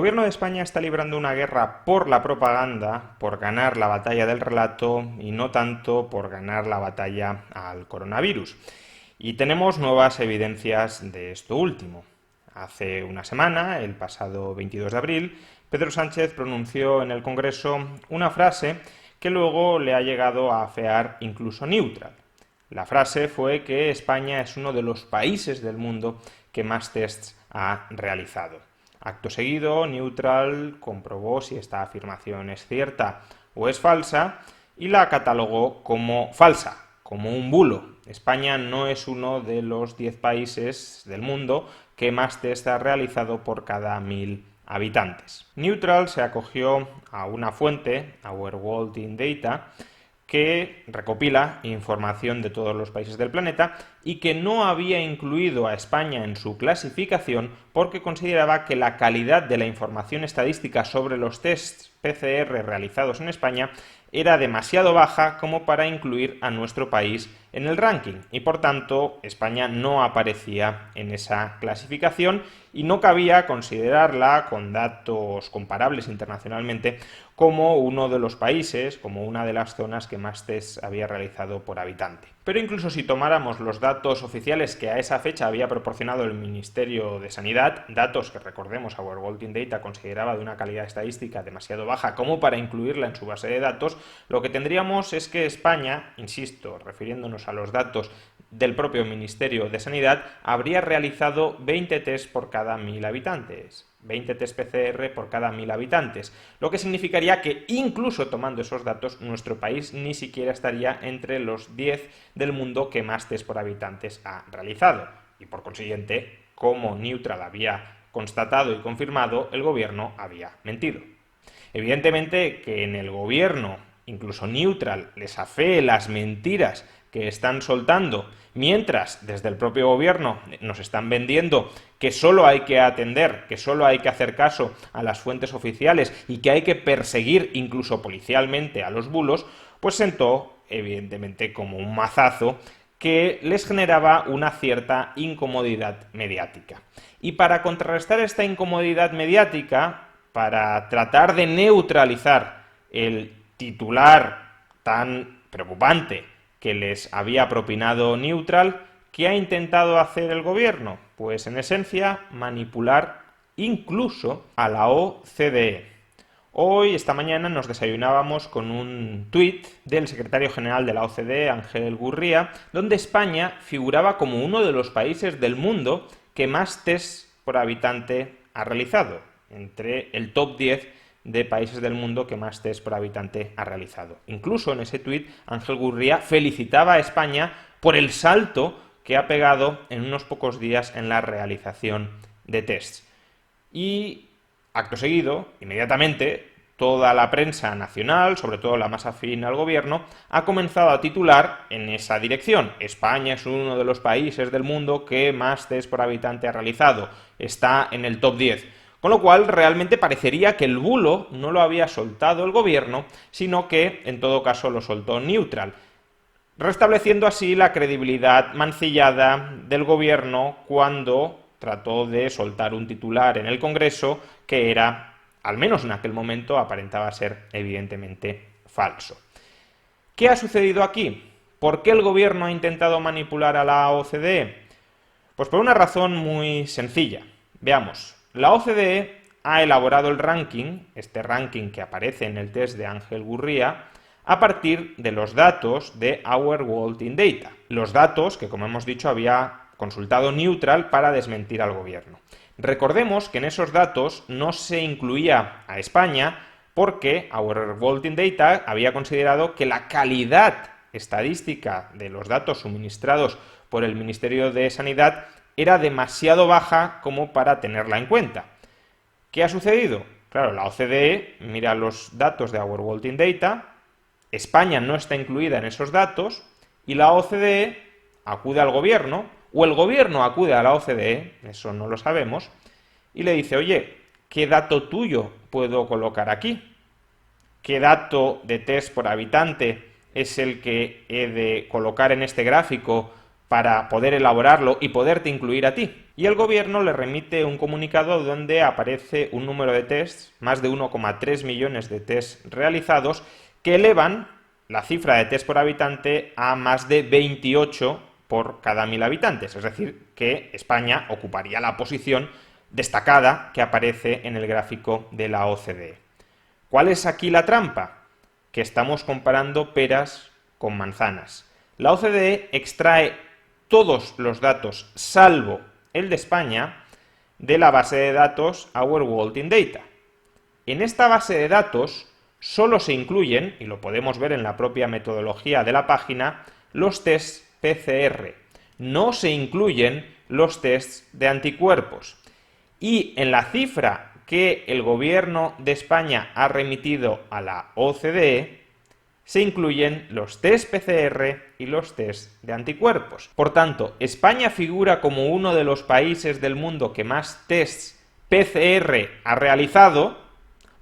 gobierno de España está librando una guerra por la propaganda, por ganar la batalla del relato y no tanto por ganar la batalla al coronavirus. Y tenemos nuevas evidencias de esto último. Hace una semana, el pasado 22 de abril, Pedro Sánchez pronunció en el Congreso una frase que luego le ha llegado a afear incluso Neutral. La frase fue que España es uno de los países del mundo que más tests ha realizado. Acto seguido, Neutral comprobó si esta afirmación es cierta o es falsa y la catalogó como falsa, como un bulo. España no es uno de los 10 países del mundo que más test ha realizado por cada 1000 habitantes. Neutral se acogió a una fuente, Our World in Data, que recopila información de todos los países del planeta y que no había incluido a España en su clasificación porque consideraba que la calidad de la información estadística sobre los tests PCR realizados en España era demasiado baja como para incluir a nuestro país en el ranking y por tanto España no aparecía en esa clasificación y no cabía considerarla con datos comparables internacionalmente como uno de los países, como una de las zonas que más test había realizado por habitante. Pero incluso si tomáramos los datos oficiales que a esa fecha había proporcionado el Ministerio de Sanidad, datos que recordemos Our World in Data consideraba de una calidad estadística demasiado baja como para incluirla en su base de datos, lo que tendríamos es que España, insisto, refiriéndonos a los datos del propio Ministerio de Sanidad, habría realizado 20 test por cada 1000 habitantes. 20 test PCR por cada 1000 habitantes, lo que significaría que incluso tomando esos datos nuestro país ni siquiera estaría entre los 10 del mundo que más test por habitantes ha realizado y por consiguiente, como Neutral había constatado y confirmado, el gobierno había mentido. Evidentemente que en el gobierno, incluso Neutral, les afee las mentiras que están soltando, mientras desde el propio gobierno nos están vendiendo que solo hay que atender, que solo hay que hacer caso a las fuentes oficiales y que hay que perseguir incluso policialmente a los bulos, pues sentó evidentemente como un mazazo que les generaba una cierta incomodidad mediática. Y para contrarrestar esta incomodidad mediática, para tratar de neutralizar el titular tan preocupante que les había propinado Neutral, ¿qué ha intentado hacer el gobierno? Pues en esencia manipular incluso a la OCDE. Hoy, esta mañana, nos desayunábamos con un tuit del secretario general de la OCDE, Ángel Gurría, donde España figuraba como uno de los países del mundo que más test por habitante ha realizado, entre el top 10 de países del mundo que más test por habitante ha realizado. Incluso en ese tuit, Ángel Gurría felicitaba a España por el salto que ha pegado en unos pocos días en la realización de tests. Y acto seguido, inmediatamente, toda la prensa nacional, sobre todo la más afín al gobierno, ha comenzado a titular en esa dirección. España es uno de los países del mundo que más test por habitante ha realizado. Está en el top 10. Con lo cual, realmente parecería que el bulo no lo había soltado el gobierno, sino que, en todo caso, lo soltó Neutral, restableciendo así la credibilidad mancillada del gobierno cuando trató de soltar un titular en el Congreso que era, al menos en aquel momento, aparentaba ser evidentemente falso. ¿Qué ha sucedido aquí? ¿Por qué el gobierno ha intentado manipular a la OCDE? Pues por una razón muy sencilla. Veamos. La OCDE ha elaborado el ranking, este ranking que aparece en el test de Ángel Gurría, a partir de los datos de Our World in Data. Los datos que, como hemos dicho, había consultado Neutral para desmentir al gobierno. Recordemos que en esos datos no se incluía a España porque Our World in Data había considerado que la calidad estadística de los datos suministrados por el Ministerio de Sanidad era demasiado baja como para tenerla en cuenta. ¿Qué ha sucedido? Claro, la OCDE mira los datos de Our World in Data, España no está incluida en esos datos y la OCDE acude al gobierno, o el gobierno acude a la OCDE, eso no lo sabemos, y le dice, oye, ¿qué dato tuyo puedo colocar aquí? ¿Qué dato de test por habitante es el que he de colocar en este gráfico para poder elaborarlo y poderte incluir a ti. Y el gobierno le remite un comunicado donde aparece un número de tests, más de 1,3 millones de tests realizados, que elevan la cifra de test por habitante a más de 28 por cada 1000 habitantes. Es decir, que España ocuparía la posición destacada que aparece en el gráfico de la OCDE. ¿Cuál es aquí la trampa? Que estamos comparando peras con manzanas. La OCDE extrae todos los datos, salvo el de España, de la base de datos Our World in Data. En esta base de datos solo se incluyen, y lo podemos ver en la propia metodología de la página, los tests PCR. No se incluyen los tests de anticuerpos. Y en la cifra que el gobierno de España ha remitido a la OCDE, se incluyen los test PCR y los test de anticuerpos. Por tanto, España figura como uno de los países del mundo que más tests PCR ha realizado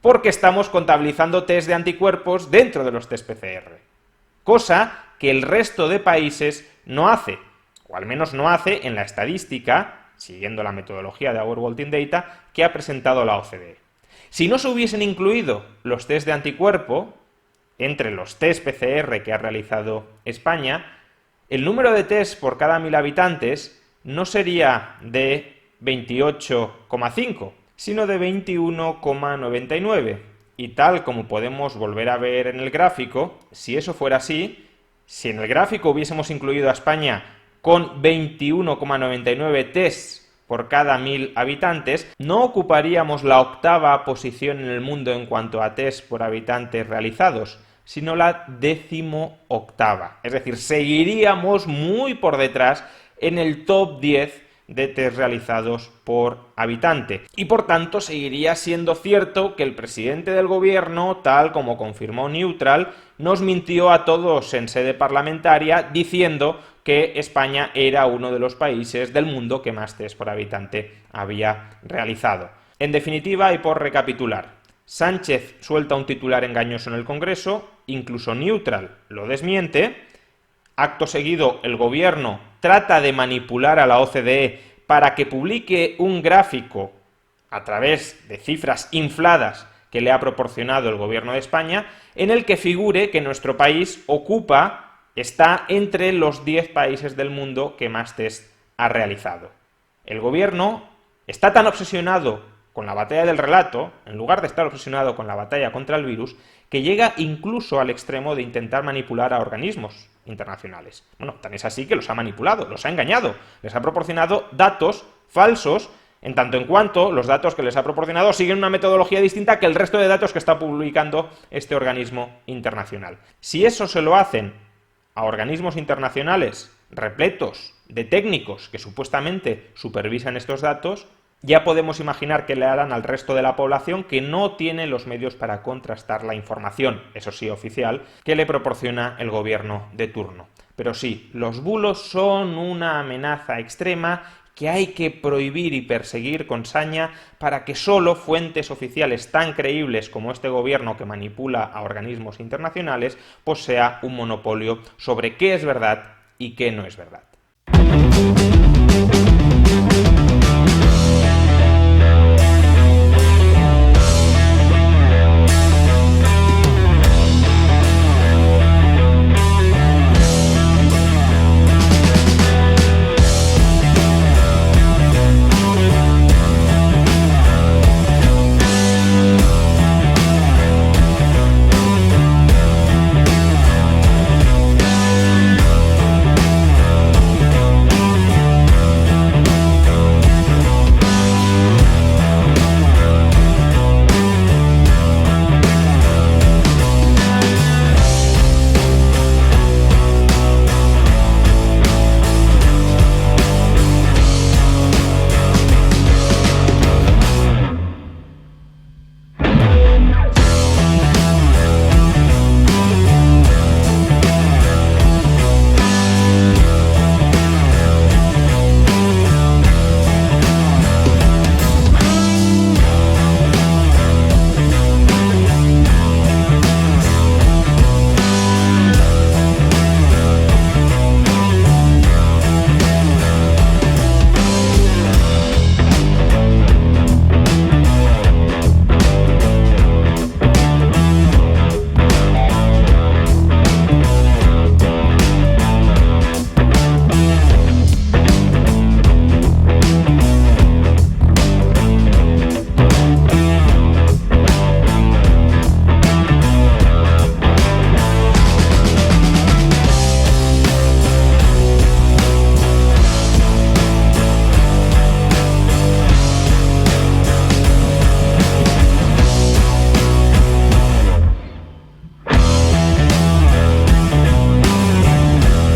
porque estamos contabilizando test de anticuerpos dentro de los test PCR. Cosa que el resto de países no hace, o al menos no hace en la estadística, siguiendo la metodología de Our World in Data, que ha presentado la OCDE. Si no se hubiesen incluido los test de anticuerpo entre los test PCR que ha realizado España, el número de test por cada 1000 habitantes no sería de 28,5, sino de 21,99. Y tal como podemos volver a ver en el gráfico, si eso fuera así, si en el gráfico hubiésemos incluido a España con 21,99 tests por cada 1000 habitantes, no ocuparíamos la 8ª posición en el mundo en cuanto a test por habitantes realizados, sino la 18ª. Es decir, seguiríamos muy por detrás en el top 10 de test realizados por habitante. Y por tanto seguiría siendo cierto que el presidente del gobierno, tal como confirmó Neutral, nos mintió a todos en sede parlamentaria diciendo que España era uno de los países del mundo que más test por habitante había realizado. En definitiva, y por recapitular, Sánchez suelta un titular engañoso en el Congreso, incluso Neutral lo desmiente. Acto seguido, el gobierno trata de manipular a la OCDE para que publique un gráfico a través de cifras infladas que le ha proporcionado el gobierno de España, en el que figure que nuestro país está entre los 10 países del mundo que más test ha realizado. El gobierno está tan obsesionado con la batalla del relato, en lugar de estar obsesionado con la batalla contra el virus, que llega incluso al extremo de intentar manipular a organismos internacionales. Bueno, tan es así que los ha manipulado, los ha engañado, les ha proporcionado datos falsos, en tanto en cuanto los datos que les ha proporcionado siguen una metodología distinta que el resto de datos que está publicando este organismo internacional. Si eso se lo hacen a organismos internacionales repletos de técnicos que supuestamente supervisan estos datos, ya podemos imaginar qué le harán al resto de la población que no tiene los medios para contrastar la información, eso sí oficial, que le proporciona el gobierno de turno. Pero sí, los bulos son una amenaza extrema que hay que prohibir y perseguir con saña para que solo fuentes oficiales tan creíbles como este gobierno que manipula a organismos internacionales pues sea un monopolio sobre qué es verdad y qué no es verdad.